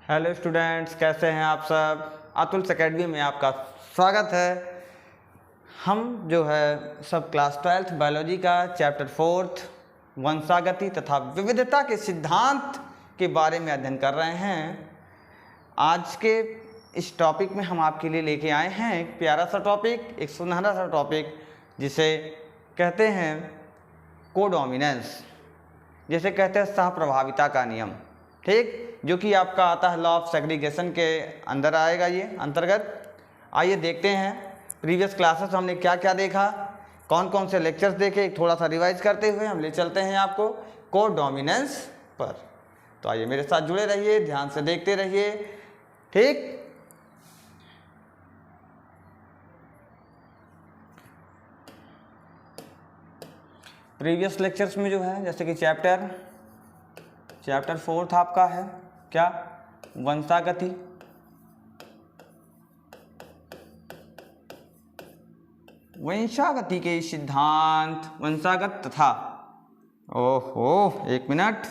Hello students, कैसे हैं आप सब। अतुल्स एकेडमी में आपका स्वागत है। हम जो है सब क्लास 12th बायोलॉजी का चैप्टर 4th वंशागति तथा विविधता के सिद्धांत के बारे में अध्ययन कर रहे हैं। आज के इस टॉपिक में हम आपके लिए लेके आए हैं एक प्यारा सा टॉपिक, एक सुनहरा सा टॉपिक, जिसे कहते हैं कोडोमिनेंस, जिसे कहते हैं सहप्रभाविता का नियम। ठीक, जो कि आपका आता है लॉ ऑफ सेग्रीगेशन के अंदर आएगा, ये अंतर्गत। आइए देखते हैं प्रीवियस क्लासेस हमने क्या क्या देखा, कौन कौन से लेक्चर्स देखे, थोड़ा सा रिवाइज करते हुए हम ले चलते हैं आपको कोडोमिनेंस पर। तो आइए मेरे साथ जुड़े रहिए, ध्यान से देखते रहिए। ठीक, प्रीवियस लेक्चर्स में जो है जैसे कि चैप्टर 4 था आपका है क्या, वंशागति। वंशागति के सिद्धांत, वंशागत तथा एक मिनट,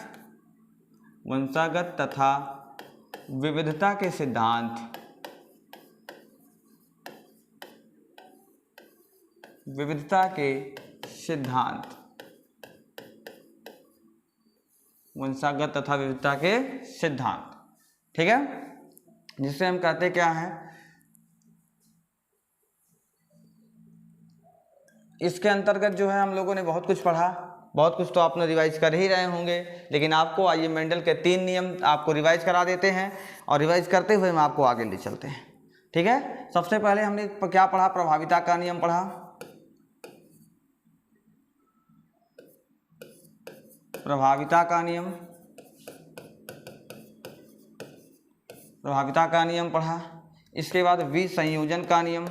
वंशागत तथा विविधता के सिद्धांत, विविधता के सिद्धांत, वंशागत तथा विविधता के सिद्धांत। ठीक है, जिसे हम कहते क्या हैं, इसके अंतर्गत जो है हम लोगों ने बहुत कुछ पढ़ा, बहुत कुछ तो आपने रिवाइज कर ही रहे होंगे, लेकिन आपको आइए मेंडल के 3 नियम आपको रिवाइज करा देते हैं, और रिवाइज करते हुए हम आपको आगे ले चलते हैं। ठीक है, सबसे पहले हमने क्या पढ़ा, प्रभाविता का नियम पढ़ा। प्रभाविता का नियम, प्रभाविता का नियम पढ़ा। इसके बाद विसंयोजन का नियम,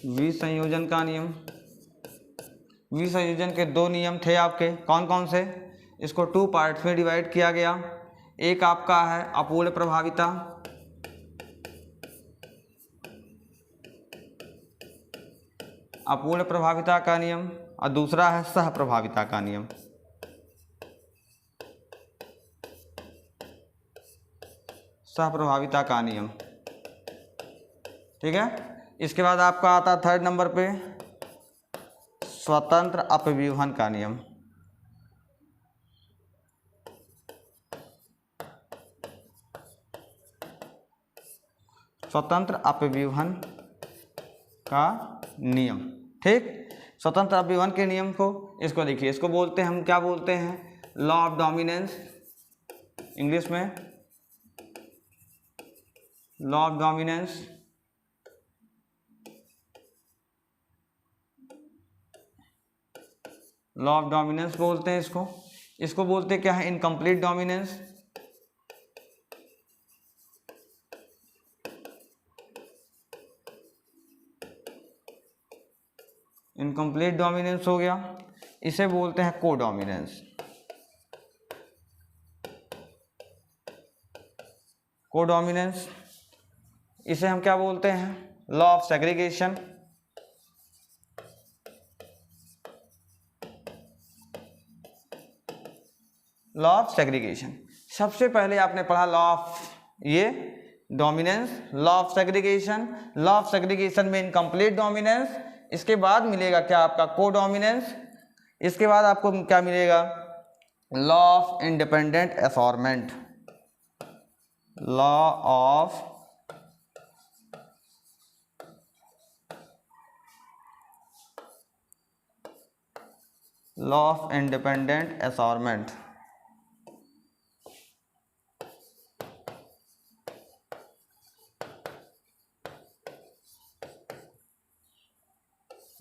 विसंयोजन का नियम। विसंयोजन के 2 नियम थे आपके, कौन कौन से, इसको 2 पार्ट्स में डिवाइड किया गया। एक आपका है अपूर्ण प्रभाविता, अपूर्ण प्रभाविता का नियम, और दूसरा है सहप्रभाविता का नियम। सहप्रभाविता का नियम। ठीक है, इसके बाद आपका आता 3rd नंबर पे स्वतंत्र अपव्यूहन का नियम। स्वतंत्र अपव्यूहन का नियम। ठीक, स्वतंत्र अपव्यूहन के नियम को, इसको देखिए, इसको बोलते हैं, हम क्या बोलते हैं, लॉ ऑफ डोमिनेंस, इंग्लिश में law of dominance. Law of dominance बोलते हैं इसको। इसको बोलते क्या है, इनकम्प्लीट डोमिनेंस। इनकम्प्लीट डोमिनेंस हो गया। इसे बोलते हैं कोडोमिनेंस। कोडोमिनेंस, इसे हम क्या बोलते हैं, law of segregation. Law of segregation, सबसे पहले आपने पढ़ा लॉ ऑफ ये dominance, law of segregation. Law of segregation में इनकम्प्लीट डोमिनेंस, इसके बाद मिलेगा क्या आपका कोडोमिनेंस। इसके बाद आपको क्या मिलेगा, law of independent assortment. Law of independent assortment.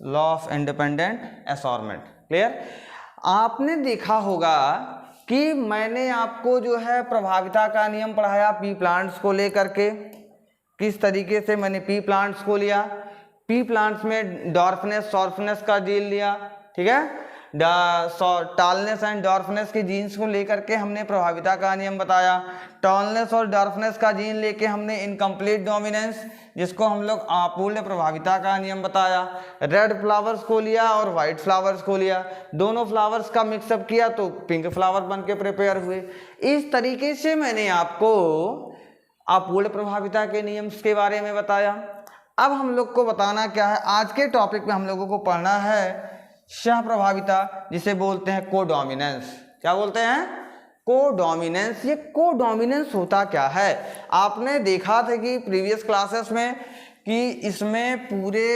Law of independent assortment. Clear. आपने देखा होगा कि मैंने आपको जो है प्रभाविता का नियम पढ़ाया पी प्लांट्स को लेकर के, किस तरीके से मैंने पी प्लांट्स को लिया, पी प्लांट्स में डॉर्फनेस सॉर्फनेस का डील लिया। ठीक है, टॉलनेस एंड डॉर्फनेस के जीन्स को लेकर के हमने प्रभाविता का नियम बताया। टॉलनेस और डॉर्फनेस का जीन लेके हमने इनकम्प्लीट डोमिनेंस, जिसको हम लोग अपूर्ण प्रभाविता का नियम बताया। रेड फ्लावर्स को लिया और वाइट फ्लावर्स को लिया, दोनों फ्लावर्स का मिक्सअप किया तो पिंक फ्लावर बन के प्रिपेयर हुए। इस तरीके से मैंने आपको अपूर्ण प्रभाविता के नियम के बारे में बताया। अब हम लोग को बताना क्या है, आज के टॉपिक में हम लोगों को पढ़ना है सह प्रभाविता, जिसे बोलते हैं कोडोमिनेंस। क्या बोलते हैं? कोडोमिनेंस। ये कोडोमिनेंस होता क्या है? आपने देखा था कि प्रीवियस क्लासेस में कि इसमें पूरे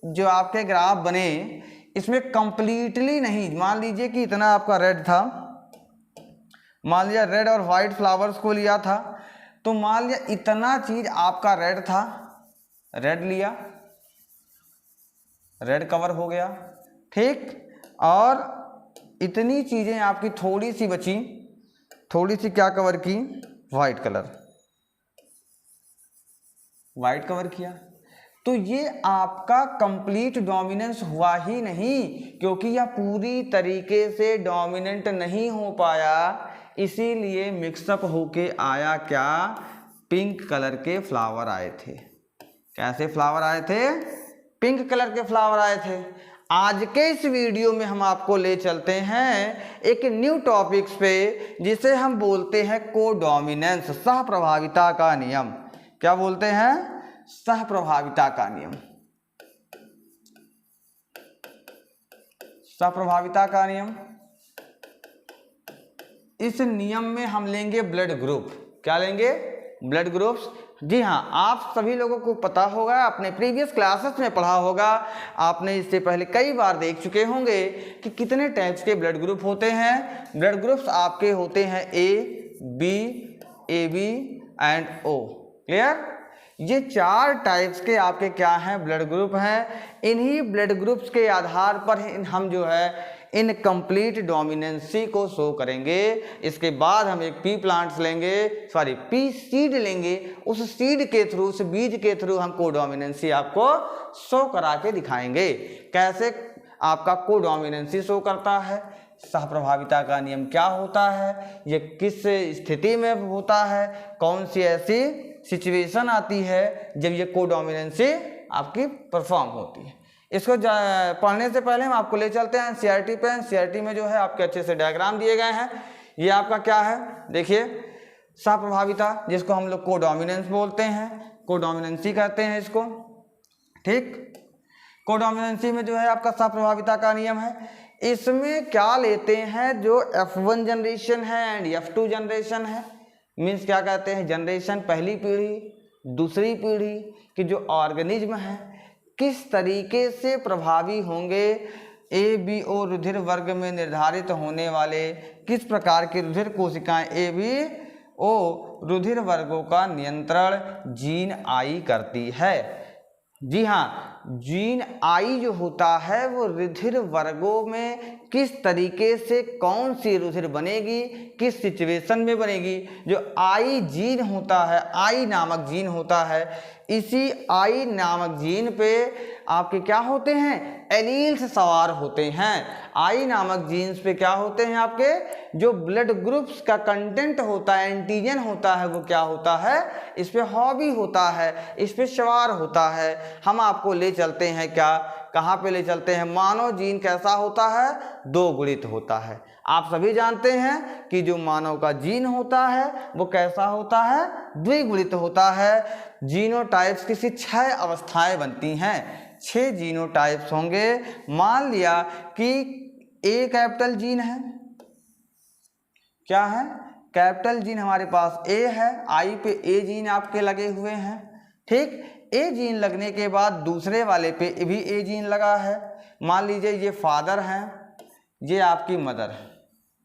जो आपके ग्राफ बने, इसमें कंप्लीटली नहीं, मान लीजिए कि इतना आपका रेड था, मान लिया रेड और वाइट फ्लावर्स को लिया था, तो मान लिया इतना चीज आपका रेड था, रेड लिया, रेड कवर हो गया, ठीक, और इतनी चीजें आपकी थोड़ी सी बची, थोड़ी सी क्या कवर की? वाइट कलर, वाइट कवर किया। तो ये आपका कंप्लीट डोमिनेंस हुआ ही नहीं, क्योंकि यह पूरी तरीके से डोमिनेंट नहीं हो पाया, इसीलिए मिक्सअप होके आया क्या? पिंक कलर के फ्लावर आए थे। कैसे फ्लावर आए थे? पिंक कलर के फ्लावर आए थे। आज के इस वीडियो में हम आपको ले चलते हैं एक न्यू टॉपिक्स पे, जिसे हम बोलते हैं कोडोमिनेंस, सह प्रभाविता का नियम। क्या बोलते हैं? सह प्रभाविता का नियम। सह प्रभाविता का नियम। इस नियम में हम लेंगे ब्लड ग्रुप। क्या लेंगे? Blood groups. जी हाँ, आप सभी लोगों को पता होगा, अपने प्रीवियस क्लासेस में पढ़ा होगा, आपने इससे पहले कई बार देख चुके होंगे कि कितने टाइप्स के ब्लड ग्रुप होते हैं। ब्लड ग्रुप्स आपके होते हैं A, B, A B and O. Clear? ये 4 टाइप्स के आपके क्या हैं? ब्लड ग्रुप हैं। इन्हीं ब्लड ग्रुप्स के आधार पर हम जो है इन कंप्लीट डोमिनेंसी को शो करेंगे। इसके बाद हम एक पी प्लांट्स लेंगे, सॉरी पी सीड लेंगे, उस सीड के थ्रू, उस बीज के थ्रू हम कोडोमिनेंसी आपको शो करा के दिखाएंगे। कैसे आपका कोडोमिनेंसी शो करता है, सह प्रभाविता का नियम क्या होता है, ये किस स्थिति में होता है, कौन सी ऐसी सिचुएशन आती है जब ये कोडोमिनेंसी आपकी परफॉर्म होती है। इसको पढ़ने से पहले हम आपको ले चलते हैं एनसीईआरटी पे। एनसीईआरटी में जो है आपके अच्छे से डायग्राम दिए गए हैं। ये आपका क्या है? देखिए, सह प्रभाविता, जिसको हम लोग कोडोमिनेंस बोलते हैं, कोडोमिनेंसी कहते हैं इसको, ठीक। कोडोमिनेंसी में जो है आपका सह प्रभाविता का नियम है। इसमें क्या लेते हैं? जो F1 जनरेशन है एंड F2 जनरेशन है, मीन्स क्या कहते हैं? जनरेशन, पहली पीढ़ी, दूसरी पीढ़ी के जो ऑर्गेनिज्म है किस तरीके से प्रभावी होंगे ए बी ओ रुधिर वर्ग में निर्धारित होने वाले किस प्रकार की रुधिर कोशिकाएं ए बी ओ रुधिर वर्गों का नियंत्रण जीन आई करती है। जी हाँ, जीन आई जो होता है वो रुधिर वर्गों में किस तरीके से कौन सी रुधिर बनेगी, किस सिचुएशन में बनेगी। जो आई जीन होता है, आई नामक जीन होता है, इसी आई नामक जीन पे आपके क्या होते हैं? एलील्स सवार होते हैं। आई नामक जीन्स पे क्या होते हैं? आपके जो ब्लड ग्रुप्स का कंटेंट होता है, एंटीजन होता है, वो क्या होता है? इस पे हॉबी होता है, इस पे सवार होता है। हम आपको ले चलते हैं क्या, कहाँ पे ले चलते हैं? मानव जीन कैसा होता है? 2 गुणित होता है। आप सभी जानते हैं कि जो मानव का जीन होता है वो कैसा होता है? द्विगुणित होता है। जीनोटाइप्स की 6 अवस्थाएं बनती हैं, 6 जीनोटाइप्स होंगे। मान लिया कि ए कैपिटल जीन है, क्या है? कैपिटल जीन हमारे पास ए है, आई पे ए जीन आपके लगे हुए हैं, ठीक। ए जीन लगने के बाद दूसरे वाले पे भी ए जीन लगा है। मान लीजिए ये फादर हैं, ये आपकी मदर है,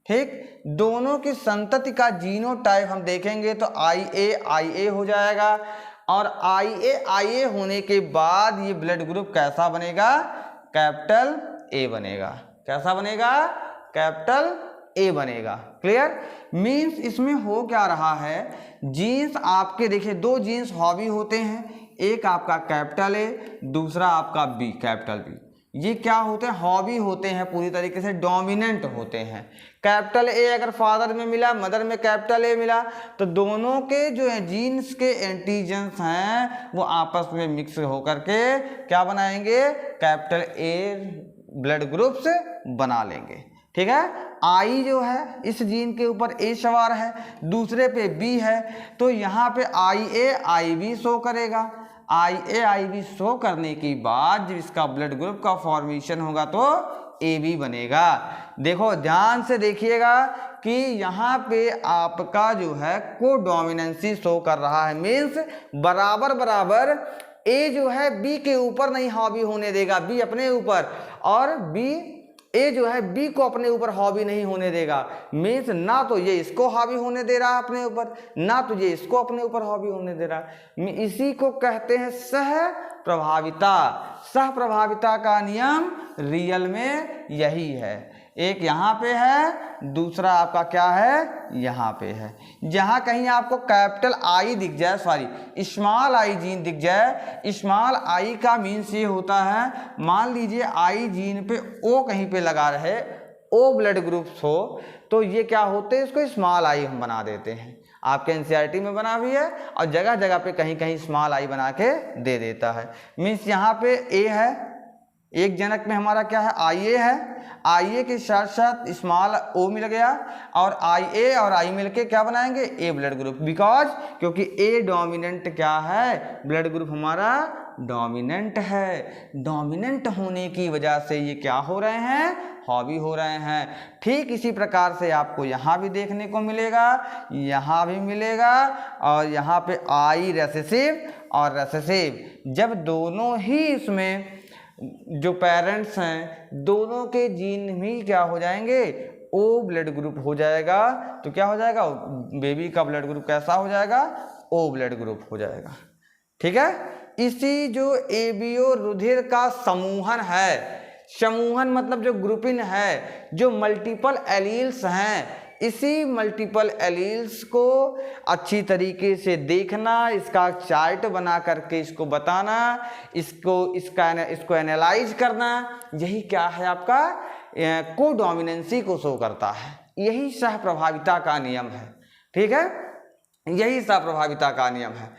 ठीक। दोनों की संतति का जीनोटाइप हम देखेंगे तो आई ए हो जाएगा, और आई ए होने के बाद ये ब्लड ग्रुप कैसा बनेगा? कैपिटल ए बनेगा। कैसा बनेगा? कैपिटल ए बनेगा। क्लियर? मीन्स इसमें हो क्या रहा है? जीन्स आपके देखिए 2 जीन्स हॉबी होते हैं, एक आपका कैपिटल ए, दूसरा आपका बी, कैपिटल बी। ये क्या होते हैं, हॉबी होते हैं, पूरी तरीके से डोमिनेंट होते हैं। कैपिटल ए अगर फादर में मिला, मदर में कैपिटल ए मिला, तो दोनों के जो है जीन्स के एंटीजन्स हैं वो आपस में मिक्स होकर के क्या बनाएंगे, कैपिटल ए ब्लड ग्रुप्स बना लेंगे। ठीक है, आई जो है इस जीन के ऊपर ए सवार है, दूसरे पे बी है, तो यहाँ पे आई ए आई बी शो करेगा। आई ए आई बी शो करने के बाद जब इसका ब्लड ग्रुप का फॉर्मेशन होगा तो ए बी बनेगा। देखो ध्यान से देखिएगा कि यहाँ पे आपका जो है कोडोमिनेंसी शो कर रहा है, मीन्स बराबर बराबर ए जो है बी के ऊपर नहीं हावी होने देगा, बी अपने ऊपर, और बी ए जो है बी को अपने ऊपर हावी नहीं होने देगा। मीन्स ना तो ये इसको हावी होने दे रहा है अपने ऊपर, ना तो ये इसको अपने ऊपर हावी होने दे रहा है। इसी को कहते हैं सह प्रभाविता। सह प्रभाविता का नियम रियल में यही है। एक यहाँ पे है, दूसरा आपका क्या है, यहाँ पे है। जहाँ कहीं आपको कैपिटल आई दिख जाए, सॉरी स्मॉल आई जीन दिख जाए, स्मॉल आई का मीन्स ये होता है, मान लीजिए आई जीन पे ओ कहीं पे लगा रहे, ओ ब्लड ग्रुप्स हो, तो ये क्या होते हैं, इसको स्मॉल आई हम बना देते हैं। आपके एनसीईआरटी में बना भी है और जगह जगह पे कहीं कहीं स्मॉल आई बना के दे देता है। मीन्स यहाँ पे ए है, एक जनक में हमारा क्या है, आई ए है, आई ए के साथ साथ स्मॉल ओ मिल गया, और आई ए और आई मिलके क्या बनाएंगे, ए ब्लड ग्रुप। बिकॉज क्योंकि ए डोमिनेंट क्या है, ब्लड ग्रुप हमारा डोमिनेंट है। डोमिनेंट होने की वजह से ये क्या हो रहे हैं, हावी हो रहे हैं। ठीक इसी प्रकार से आपको यहाँ भी देखने को मिलेगा, यहाँ भी मिलेगा, और यहाँ पे आई रेसेसिव और रेसेसिव, जब दोनों ही इसमें जो पेरेंट्स हैं दोनों के जीन भी क्या हो जाएंगे, ओ ब्लड ग्रुप हो जाएगा, तो क्या हो जाएगा, बेबी का ब्लड ग्रुप कैसा हो जाएगा, ओ ब्लड ग्रुप हो जाएगा। ठीक है, इसी जो एबीओ रुधिर का समूहन है, समूहन मतलब जो ग्रुपिंग है, जो मल्टीपल एलील्स हैं, इसी मल्टीपल एलील्स को अच्छी तरीके से देखना, इसका चार्ट बना करके इसको बताना, इसको एनालाइज करना, यही क्या है आपका कोडोमिनेंसी को शो करता है। यही सह प्रभाविता का नियम है। ठीक है, यही सह प्रभाविता का नियम है।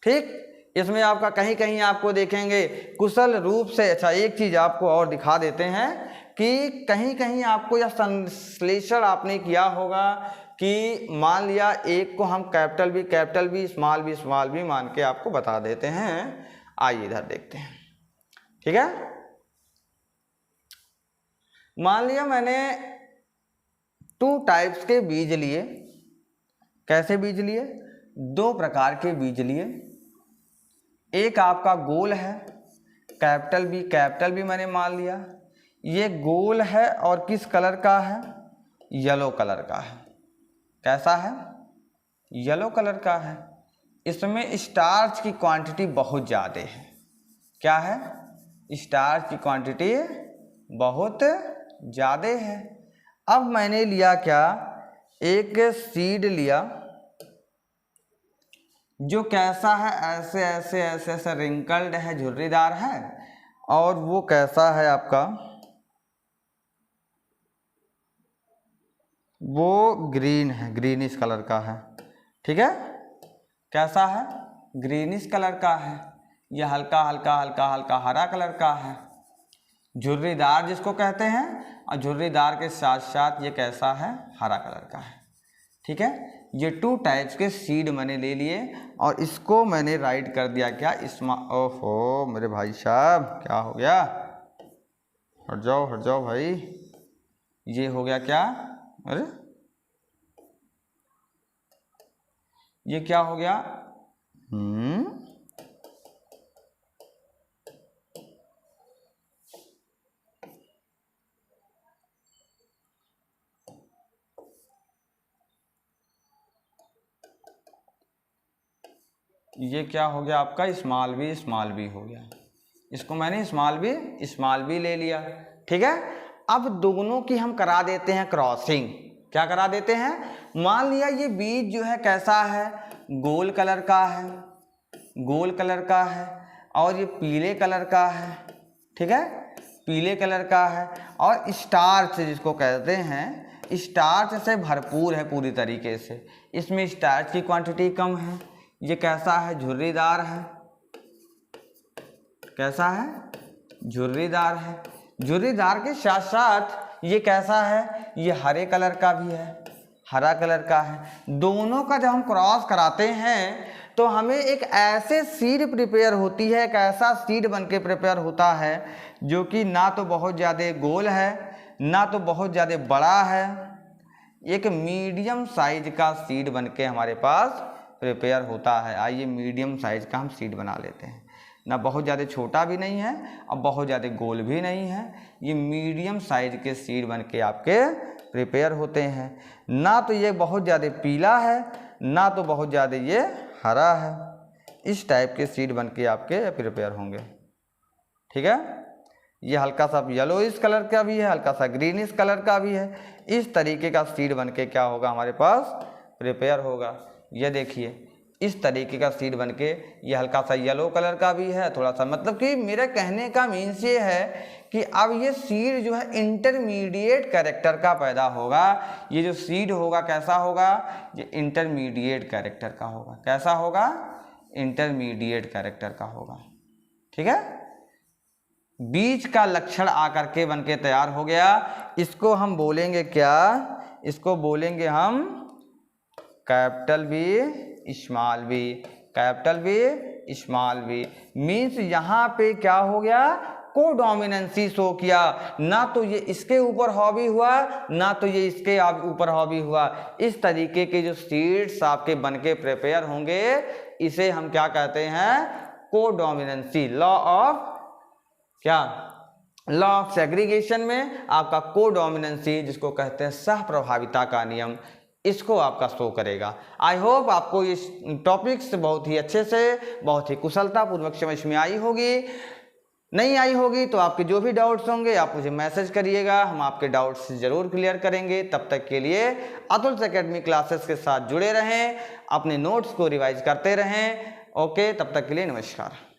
ठीक, इसमें आपका कहीं कहीं आपको देखेंगे कुशल रूप से, अच्छा एक चीज आपको और दिखा देते हैं कि कहीं कहीं आपको यह संश्लेषण आपने किया होगा कि मान लिया एक को हम कैपिटल बी स्मॉल बी मान के आपको बता देते हैं। आइए इधर देखते हैं। ठीक है, मान लिया मैंने 2 टाइप्स के बीज लिए। कैसे बीज लिए, 2 प्रकार के बीज लिए। एक आपका गोल है, कैपिटल बी मैंने मान लिया, ये गोल है और किस कलर का है, येलो कलर का है। कैसा है, येलो कलर का है। इसमें स्टार्च की क्वांटिटी बहुत ज़्यादा है। क्या है, स्टार्च की क्वांटिटी बहुत ज़्यादा है। अब मैंने लिया क्या, एक सीड लिया जो कैसा है, ऐसे ऐसे ऐसे ऐसे रिंकल्ड है, झुर्रीदार है, और वो कैसा है आपका, वो ग्रीन है, ग्रीनिश कलर का है। ठीक है, कैसा है, ग्रीनिश कलर का है। ये हल्का हल्का हल्का हल्का हरा कलर का है, झुर्रीदार जिसको कहते हैं, और झुर्रीदार के साथ साथ ये कैसा है, हरा कलर का है। ठीक है, ये 2 टाइप्स के सीड मैंने ले लिए और इसको मैंने राइट कर दिया क्या, ओहो मेरे भाई साहब क्या हो गया, हट जाओ भाई, ये हो गया क्या, अरे ये क्या हो गया, ये क्या हो गया आपका, स्मॉल बी हो गया। इसको मैंने स्मॉल बी ले लिया। ठीक है, अब दोनों की हम करा देते हैं क्रॉसिंग। क्या करा देते हैं, मान लिया ये बीज जो है कैसा है, गोल कलर का है और ये पीले कलर का है। ठीक है, पीले कलर का है और स्टार्च जिसको कहते हैं स्टार्च से भरपूर है पूरी तरीके से। इसमें स्टार्च की क्वांटिटी कम है। ये कैसा है? झुर्रीदार है। कैसा है? झुर्रीदार है। झुर्रीदार के साथ साथ ये कैसा है? ये हरे कलर का भी है, हरा कलर का है। दोनों का जब हम क्रॉस कराते हैं तो हमें एक ऐसे सीड प्रिपेयर होती है, एक ऐसा सीड बन के प्रिपेयर होता है जो कि ना तो बहुत ज़्यादा गोल है ना तो बहुत ज़्यादा बड़ा है। एक मीडियम साइज का सीड बन के हमारे पास प्रिपेयर होता है। आइए मीडियम साइज का हम सीड बना लेते हैं। ना बहुत ज़्यादा छोटा भी नहीं है और बहुत ज़्यादा गोल भी नहीं है। ये मीडियम साइज के सीड बन के आपके प्रिपेयर होते हैं। ना तो ये बहुत ज़्यादा पीला है ना तो बहुत ज़्यादा ये हरा है। इस टाइप के सीड बन के आपके प्रिपेयर होंगे। ठीक है, ये हल्का सा येलोइश कलर का भी है, हल्का सा ग्रीनिश कलर का भी है। इस तरीके का सीड बन के क्या होगा? हमारे पास प्रिपेयर होगा। ये देखिए इस तरीके का सीड बन के, ये हल्का सा येलो कलर का भी है थोड़ा सा। मतलब कि मेरा कहने का मीन्स ये है कि अब ये सीड जो है इंटरमीडिएट कैरेक्टर का पैदा होगा। ये जो सीड होगा कैसा होगा? ये इंटरमीडिएट कैरेक्टर का होगा। कैसा होगा? इंटरमीडिएट कैरेक्टर का होगा। ठीक है, बीज का लक्षण आकर के बन के तैयार हो गया। इसको हम बोलेंगे क्या? इसको बोलेंगे हम capital B small B. Capital B small B means यहाँ पे क्या हो गया? कोडोमिनेंसी शो किया। ना तो ये इसके ऊपर हावी हुआ ना तो ये इसके ऊपर हावी हुआ। इस तरीके के जो सीड्स आपके बन के प्रिपेयर होंगे इसे हम क्या कहते हैं? कोडोमिनेंसी। लॉ ऑफ क्या? लॉ ऑफ सेग्रीगेशन में आपका कोडोमिनेंसी जिसको कहते हैं सह प्रभाविता का नियम, इसको आपका शो करेगा। आई होप आपको इस टॉपिक्स बहुत ही अच्छे से बहुत ही कुशलतापूर्वक समझ में आई होगी। नहीं आई होगी तो आपके जो भी डाउट्स होंगे आप मुझे मैसेज करिएगा, हम आपके डाउट्स ज़रूर क्लियर करेंगे। तब तक के लिए अतुल्स एकेडमी क्लासेस के साथ जुड़े रहें, अपने नोट्स को रिवाइज करते रहें। ओके, तब तक के लिए नमस्कार।